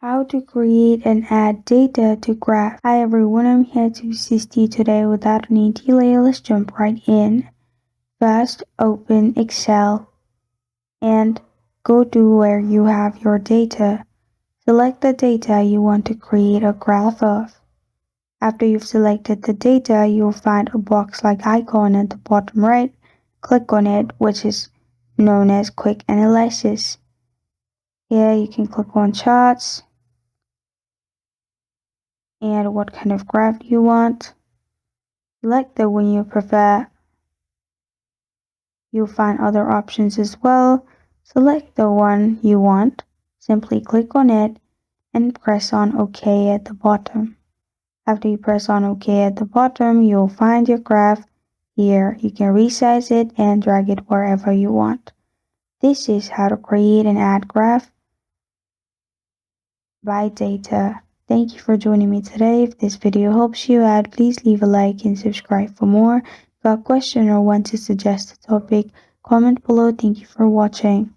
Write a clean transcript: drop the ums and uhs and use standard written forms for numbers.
How to create and add data to graph. Hi everyone, I'm here to assist you today. Without any delay, let's jump right in. First, open Excel and go to where you have your data. Select the data you want to create a graph of. After you've selected the data, you'll find a box-like icon at the bottom right. Click on it, which is known as Quick Analysis. Here you can click on Charts and what kind of graph you want. Select the one you prefer. You'll find other options as well. Select the one you want. Simply click on it and press on OK at the bottom. After you press on OK at the bottom, you'll find your graph here. You can resize it and drag it wherever you want. This is how to create and add graph by data. Thank you for joining me today. If this video helps you out, please leave a like and subscribe for more. If you have a question or want to suggest a topic, comment below. Thank you for watching.